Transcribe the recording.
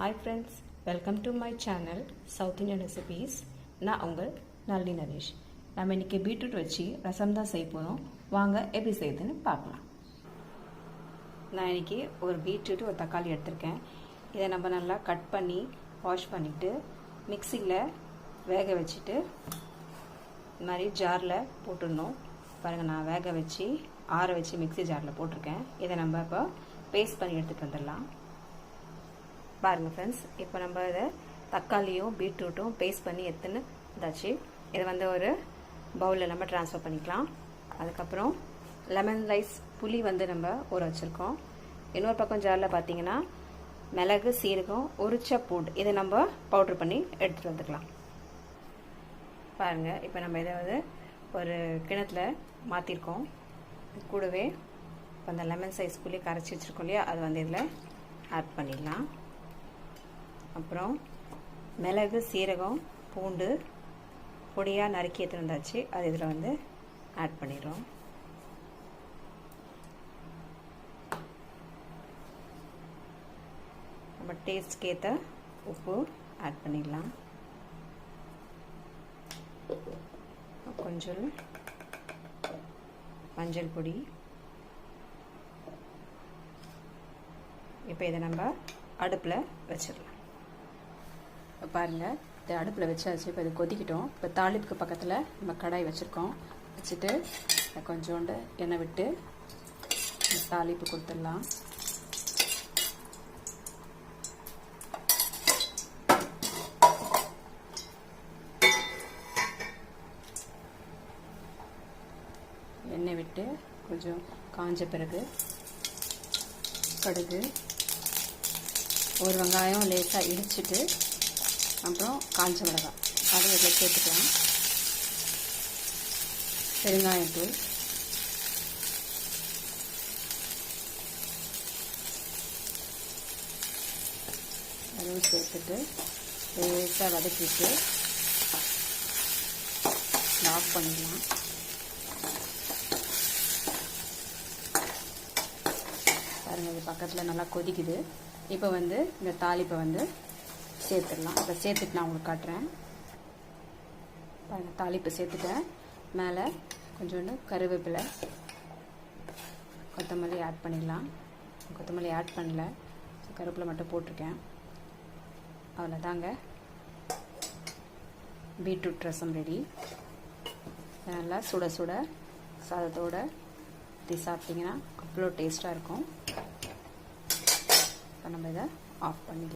Hi friends, welcome to my channel South Indian Recipes. நான் உங்கள் நளினி நரேஷ். நம்ம இன்னைக்கு பீட்ரூட் வச்சு ரசம் தான் செய்ய போகிறோம். வாங்க எப்படி செய்யுதுன்னு பார்க்கலாம். நான் இன்னைக்கு ஒரு பீட்ரூட் ஒரு தக்காளி எடுத்திருக்கேன். இதை நம்ம நல்லா கட் பண்ணி வாஷ் பண்ணிவிட்டு மிக்சியில் வேக வச்சுட்டு இந்த மாதிரி ஜாரில் போட்டுடணும். பாருங்கள், நான் வேக வச்சு ஆற வச்சு மிக்சி ஜாரில் போட்டிருக்கேன். இதை நம்ம இப்போ பேஸ்ட் பண்ணி எடுத்துகிட்டு வந்துடலாம். பாருங்கள் ஃப்ரெண்ட்ஸ், இப்போ நம்ம இதை தக்காளியும் பீட்ரூட்டும் பேஸ்ட் பண்ணி எடுத்துன்னு இதாச்சு. இதை வந்து ஒரு பவுலில் நம்ம ட்ரான்ஸ்ஃபர் பண்ணிக்கலாம். அதுக்கப்புறம் லெமன் ரைஸ் புளி வந்து நம்ம ஊற வச்சுருக்கோம். இன்னொரு பக்கம் ஜாரில் பார்த்தீங்கன்னா மிளகு, சீரகம், உரிச்ச பூண்டு இதை நம்ம பவுட்ரு பண்ணி எடுத்துகிட்டு வந்துக்கலாம். பாருங்கள், இப்போ நம்ம இதை வந்து ஒரு கிணத்துல மாற்றிருக்கோம். கூடவே இப்போ அந்த லெமன் சைஸ் புளி கரைச்சி வச்சுருக்கோம் இல்லையா, அது வந்து இதில் ஆட் பண்ணிடலாம். அப்புறம் மிளகு, சீரகம், பூண்டு பொடியாக நறுக்கி எடுத்துட்டு வந்தாச்சு. அது இதில் வந்து ஆட் பண்ணிடுறோம். நம்ம டேஸ்ட்க்கு ஏற்ற உப்பு ஆட் பண்ணிடலாம். கொஞ்சம் மஞ்சள் பொடி. இப்போ இதை நம்ம அடுப்பில் வச்சிடலாம். பாருங்கள், இதை அடுப்பில் வச்சாச்சு. இப்போ இது கொதிக்கிட்டோம். இப்போ தாளிப்புக்கு பக்கத்தில் நம்ம கடாய் வச்சுருக்கோம். வச்சுட்டு கொஞ்சோண்டு எண்ணெய் விட்டு தாளிப்பு கொடுத்துடலாம். எண்ணெய் விட்டு கொஞ்சம் காஞ்ச பிறகு கடுகு, ஒரு வெங்காயம் லேசாக இடிச்சிட்டு அப்புறம் காஞ்ச மிளகாய் அதை இதில் சேர்த்துக்கலாம். பெருங்காயத்தூள், அதுவும் சேர்த்துட்டு லேசாக வதக்கிட்டு ஆஃப் பண்ணிடலாம். பாருங்கள், இது பக்கத்தில் நல்லா கொதிக்குது. இப்போ வந்து இந்த தாளிப்பை வந்து சேர்த்துடலாம். அதை சேர்த்துட்டு நான் உங்களுக்கு காட்டுறேன். பாருங்கள், தாளிப்பு சேர்த்துட்டேன். மேலே கொஞ்சோண்டு கருவேப்பிலை, கொத்தமல்லி ஆட் பண்ணிடலாம். கொத்தமல்லி ஆட் பண்ணல, கருவேப்பிலை மட்டும் போட்டிருக்கேன். அவ்வளோதாங்க, பீட்ரூட் ரசம் ரெடி. நல்லா சுட சுட சாதத்தோடு ஊற்றி சாப்பிட்டிங்கன்னா அவ்வளோ டேஸ்ட்டாக இருக்கும். இப்போ நம்ம இதை ஆஃப் பண்ணிடலாம்.